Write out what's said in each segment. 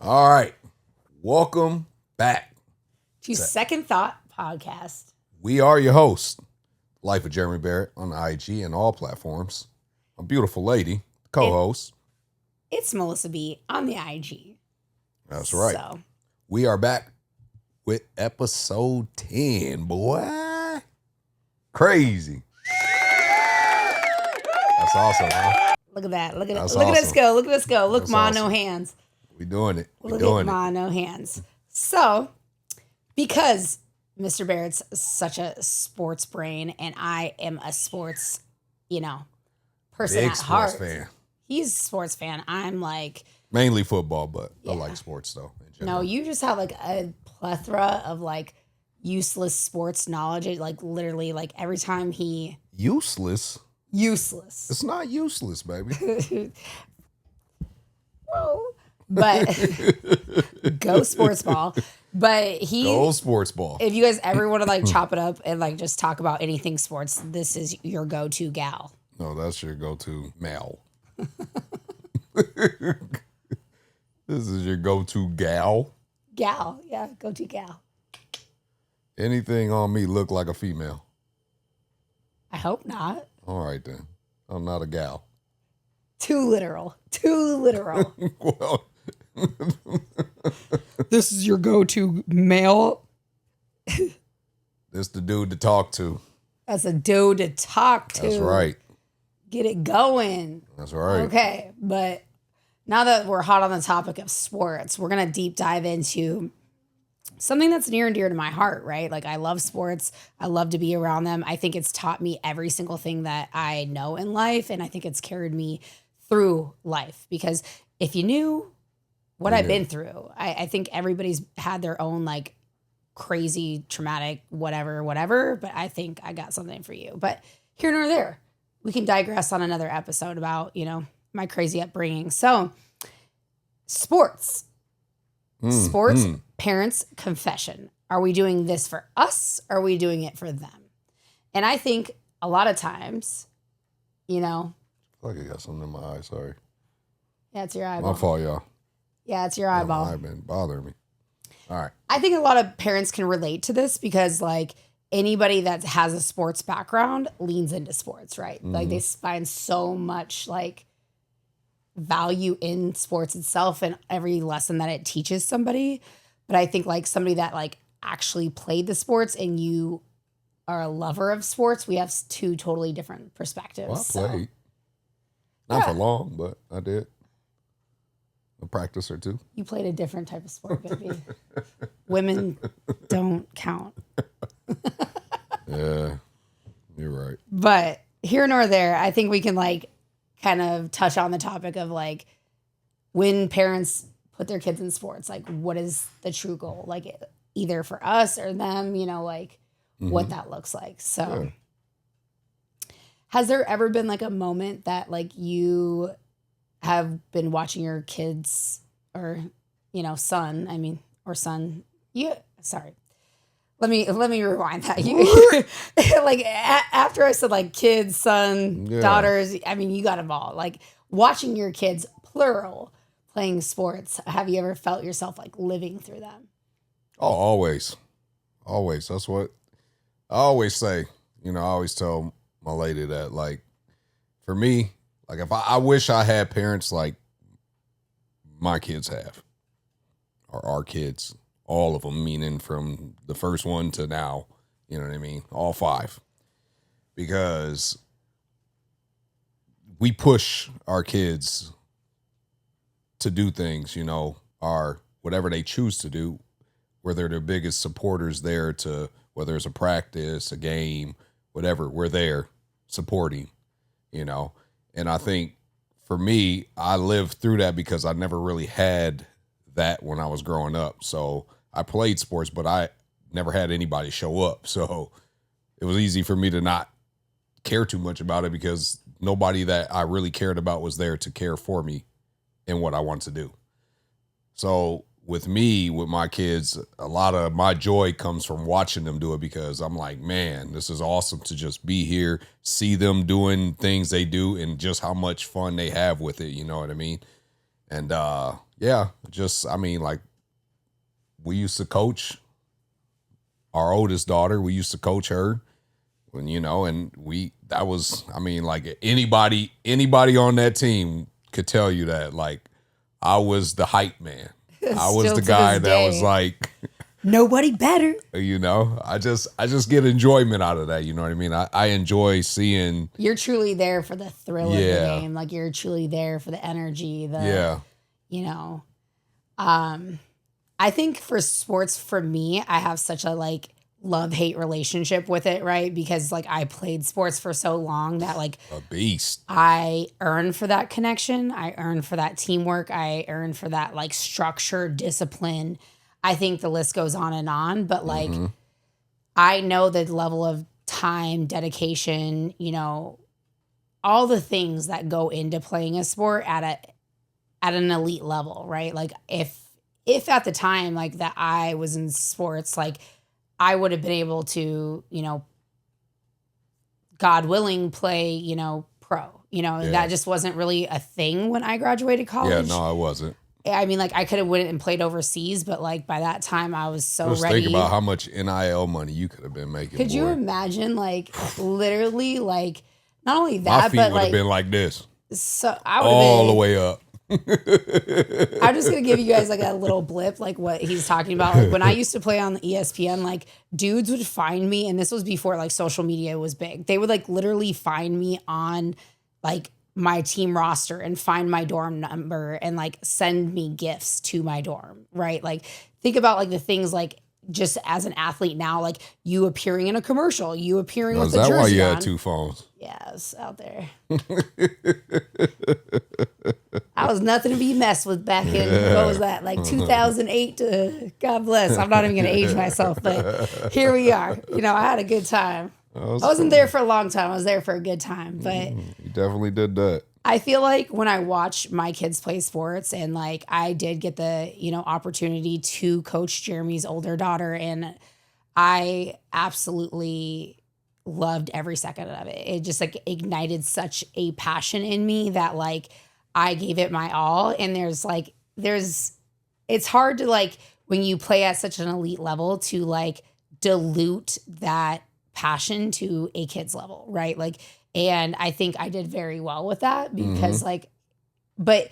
All right. Welcome back to Second Thought Podcast. We are your hosts, Life of Jeremy Barrett on IG and all platforms. A beautiful lady, co-host. It's Malisa B on the IG. That's right. So. We are back with episode 10, boy. Crazy. That's awesome, huh? Look at that. Look at it. Look at us go. Look at us go. Look, Ma, no hands. We doing it. Look at Ma, no hands. So, because Mr. Barrett's such a sports brain and I am a sports, person Big at heart. Fan. He's a sports fan. I'm like... Mainly football, but I like sports though. No, you just have like a plethora of like useless sports knowledge. Like literally like every time he... Useless? Useless. It's not useless, baby. Whoa. But go sports ball. But go sports ball. If you guys ever want to like chop it up and like just talk about anything sports, this is your go-to gal. No, that's your go-to male. This is your go-to gal. Gal, yeah, go-to gal. Anything on me look like a female? I hope not. All right then. I'm not a gal. Too literal. Well, this is your go-to male. This the dude to talk to. That's a dude to talk to. That's right. Get it going. That's right. Okay, but now that we're hot on the topic of sports, we're going to deep dive into something that's near and dear to my heart, right? Like I love sports. I love to be around them. I think it's taught me every single thing that I know in life. And I think it's carried me through life because if you knew what I've been through, I think everybody's had their own like crazy, traumatic, whatever. But I think I got something for you. But here nor there, we can digress on another episode about, my crazy upbringing. So sports. Parents confession. Are we doing this for us? Or are we doing it for them? And I think a lot of times, I feel like I got something in my eye. Sorry. Yeah, it's your eyeball. My fault, y'all. Yeah, it's your eyeball. My eye been bothering me. All right. I think a lot of parents can relate to this because like anybody that has a sports background leans into sports, right? Mm-hmm. Like they find so much like value in sports itself and every lesson that it teaches somebody. But I think like somebody that like actually played the sports and you are a lover of sports, we have two totally different perspectives. Well, I played. Not for long, but I did. A practice or two. You played a different type of sport, baby. Women don't count. Yeah, you're right. But here nor there, I think we can like kind of touch on the topic of like when parents put their kids in sports, like what is the true goal? Like either for us or them, what that looks like. So has there ever been like a moment that like you have been watching your kids or, son, Let me rewind that. Like after I said like kids, son, daughters, you got them all. Like watching your kids, plural, playing sports. Have you ever felt yourself like living through them? Oh, always. Always. That's what I always say. I always tell my lady that like for me, like if I wish I had parents like my kids have or our kids. All of them, meaning from the first one to now, you know what I mean? All five. Because we push our kids to do things, or whatever they choose to do, where they're the biggest supporters there to, whether it's a practice, a game, whatever, we're there supporting, And I think for me, I lived through that because I never really had that when I was growing up. So I played sports, but I never had anybody show up. So it was easy for me to not care too much about it because nobody that I really cared about was there to care for me in what I want to do. So with me, with my kids, a lot of my joy comes from watching them do it because I'm like, man, this is awesome to just be here, see them doing things they do and just how much fun they have with it. You know what I mean? And yeah, just I mean, like we used to coach our oldest daughter. We used to coach her when, you know, and that was, I mean, like anybody on that team could tell you that, like, I was the hype man. I was Still the to guy this that was day. like, Nobody better. you know, I just get enjoyment out of that. You know what I mean? I enjoy seeing. You're truly there for the thrill of the Yeah. game. Like you're truly there for the energy, Yeah. you know. I think for sports, for me, I have such a like love-hate relationship with it, right? Because like I played sports for so long that like A beast. I earn for that connection. I earn for that teamwork. I earn for that like structure, discipline. I think the list goes on, but like I know the level of time, dedication, you know, all the things that go into playing a sport at an elite level, right? Like if at the time like that I was in sports, like I would have been able to, you know, God willing, play, you know, pro. You know, that just wasn't really a thing when I graduated college. Yeah, no, I wasn't. I mean, like I could have went and played overseas, but like by that time I was so Just ready. think about how much NIL money you could have been making. Could you boy. imagine, like literally, like not only My that, feet but would have like been like this so I would all have the been. way up. I'm just gonna give you guys like a little blip, like what he's talking about. Like when I used to play on the ESPN, like dudes would find me, and this was before like social media was big. They would like literally find me on like my team roster and find my dorm number and like send me gifts to my dorm, right? Like think about like the things like just as an athlete now, like you appearing in a commercial, you appearing with Is a that jersey why you on. had two phones? Yeah, I was out there. I was nothing to be messed with back in, what was that, like 2008 to, God bless, I'm not even going to age myself, but here we are. You know, I had a good time. I wasn't there for a long time. I was there for a good time, but You definitely did that. I feel like when I watch my kids play sports and like I did get the, you know, opportunity to coach Jeremy's older daughter, and I absolutely loved every second of it. It just like ignited such a passion in me that like I gave it my all. And it's hard to like when you play at such an elite level to like dilute that passion to a kid's level, right? Like, and I think I did very well with that because like, but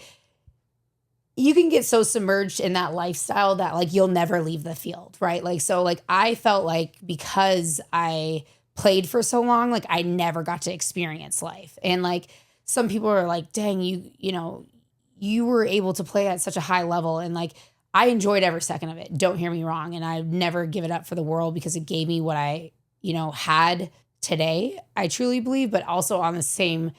you can get so submerged in that lifestyle that like you'll never leave the field, right? Like, so like I felt like because I played for so long, like I never got to experience life. And like some people are like, dang, you know, you were able to play at such a high level. And like I enjoyed every second of it. Don't hear me wrong. And I've never give it up for the world because it gave me what I, you know, had today, I truly believe. But also on the same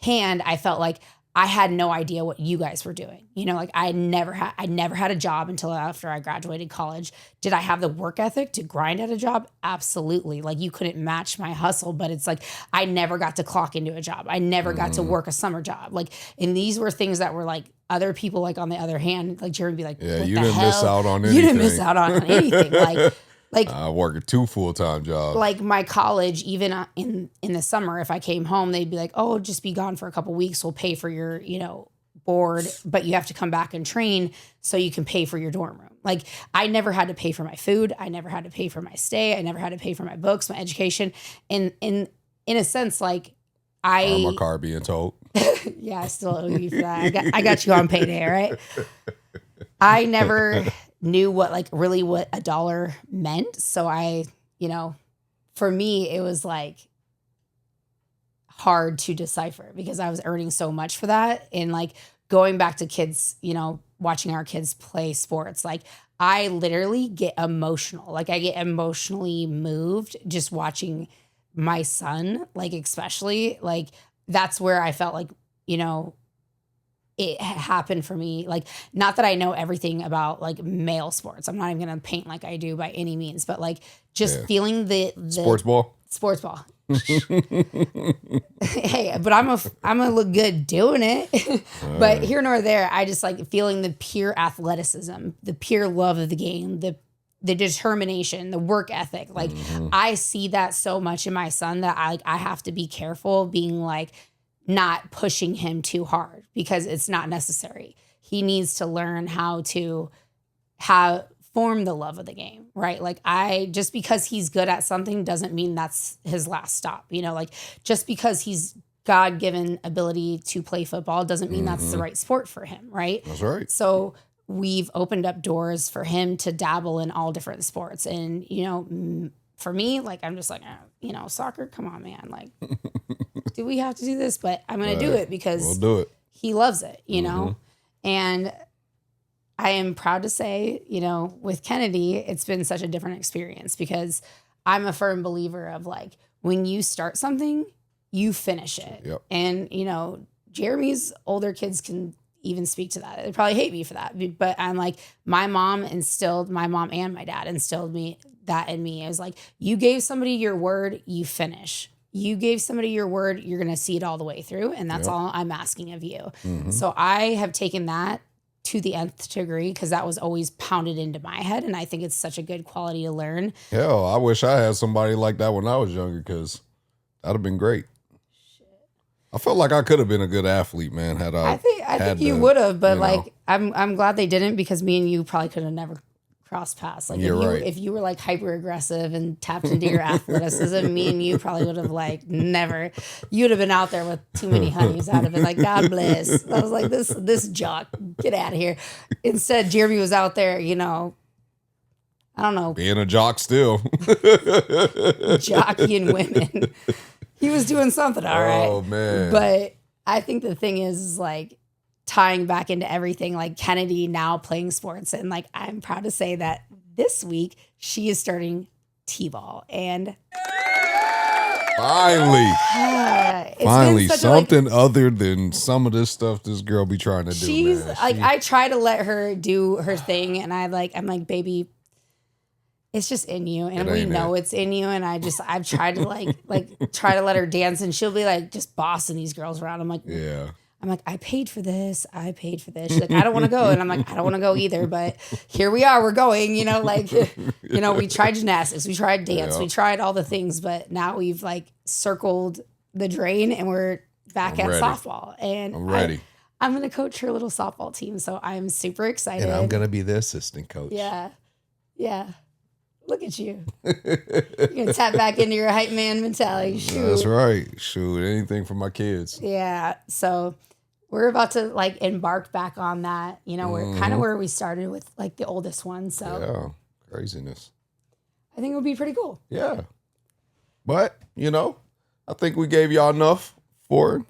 hand, I felt like I had no idea what you guys were doing. You know, like I never had a job until after I graduated college. Did I have the work ethic to grind at a job? Absolutely. Like you couldn't match my hustle, but it's like I never got to clock into a job. I never got to work a summer job. Like, and these were things that were like other people, like on the other hand, like Jeremy would be like, Yeah, what you the didn't hell? miss out on anything. You didn't miss out on anything. Like I worked 2 full-time jobs. like my college, even in the summer, if I came home, they'd be like, oh, just be gone for a couple weeks. We'll pay for your, you know, board, but you have to come back and train so you can pay for your dorm room. Like I never had to pay for my food. I never had to pay for my stay. I never had to pay for my books, my education. And in a sense, like my car being towed. yeah, I still owe you for that. I got you on payday, right? I never knew what a dollar meant. So I, you know, for me, it was like hard to decipher because I was earning so much for that. And like going back to kids, you know, watching our kids play sports, like I literally get emotional. Like I get emotionally moved just watching my son, like especially like that's where I felt like, you know, it happened for me. Like, not that I know everything about like male sports. I'm not even going to paint like I do by any means, but like just feeling the Sports ball. Hey, but I'm gonna look good doing it. But here nor there, I just like feeling the pure athleticism, the pure love of the game, the determination, the work ethic. Like I see that so much in my son that I have to be careful being like not pushing him too hard because it's not necessary. he needs to learn how to form the love of the game, right? Like just because he's good at something doesn't mean that's his last stop. You know, like just because he's God-given ability to play football doesn't mean that's the right sport for him, right? That's right. So we've opened up doors for him to dabble in all different sports. And, you know, for me, like, I'm just like, you know, soccer, come on, man. Like, do we have to do this? But I'm going to do it because we'll do it. He loves it, you know? And I am proud to say, you know, with Kennedy, it's been such a different experience because I'm a firm believer of like, when you start something, you finish it. Yep. And, you know, Jeremy's older kids can even speak to that. They probably hate me for that. But I'm like, my mom and my dad instilled that in me. It was like, you gave somebody your word, you finish. You gave somebody your word, you're going to see it all the way through. And that's all I'm asking of you. So I have taken that to the nth degree because that was always pounded into my head. And I think it's such a good quality to learn. Hell, I wish I had somebody like that when I was younger because that'd have been great. I felt like I could have been a good athlete, man. I think you would have, but like I'm glad they didn't because me and you probably could have never crossed paths. Like if you were like hyper aggressive and tapped into your athleticism, me and you probably would have like never. You'd have been out there with too many honeys. I'd have been like, God bless. I was like, this jock, get out of here. Instead, Jeremy was out there, you know. I don't know. Being a jock still. Jockeying women. He was doing something, all right. Oh, man. But I think the thing is like tying back into everything, like Kennedy now playing sports. And like, I'm proud to say that this week she is starting T-ball. And finally, something other than some of this stuff this girl be trying to do. She's like, I try to let her do her thing. And I'm like, baby, it's just in you, and we know it's in you. And I've tried to like try to let her dance, and she'll be like just bossing these girls around. I'm like, yeah. I'm like, I paid for this. She's like, I don't want to go, and I'm like, I don't want to go either. But here we are, we're going. You know, like, you know, we tried gymnastics, we tried dance, we tried all the things, but now we've like circled the drain, and we're back at softball. And I'm ready. I'm gonna coach her little softball team, so I'm super excited. And I'm gonna be the assistant coach. Yeah. Look at you. You're going to tap back into your hype man mentality. Shoot. That's right. Shoot, anything for my kids. Yeah. So we're about to like embark back on that. You know, we're kind of where we started with like the oldest one. So yeah, craziness. I think it would be pretty cool. Yeah. But, you know, I think we gave y'all enough for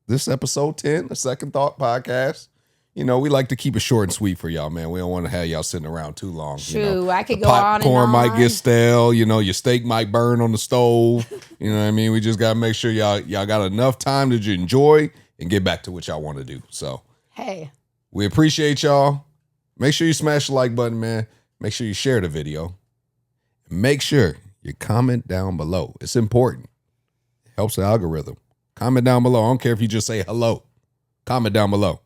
this episode 10, the Second Thought podcast. You know, we like to keep it short and sweet for y'all, man. We don't want to have y'all sitting around too long. Shoot, you know, I could go on and on. Popcorn might get stale. You know, your steak might burn on the stove. You know what I mean? We just got to make sure y'all got enough time to enjoy and get back to what y'all want to do. So, hey, we appreciate y'all. Make sure you smash the like button, man. Make sure you share the video. Make sure you comment down below. It's important. It helps the algorithm. Comment down below. I don't care if you just say hello. Comment down below.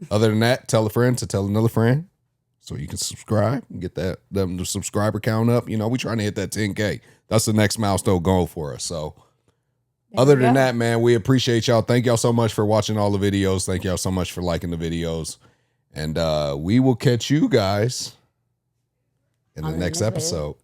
Other than that, tell a friend to tell another friend so you can subscribe and get the subscriber count up. You know, we trying to hit that 10K. That's the next milestone goal for us. So other than that, man, we appreciate y'all. Thank y'all so much for watching all the videos. Thank y'all so much for liking the videos. And we will catch you guys in the next episode.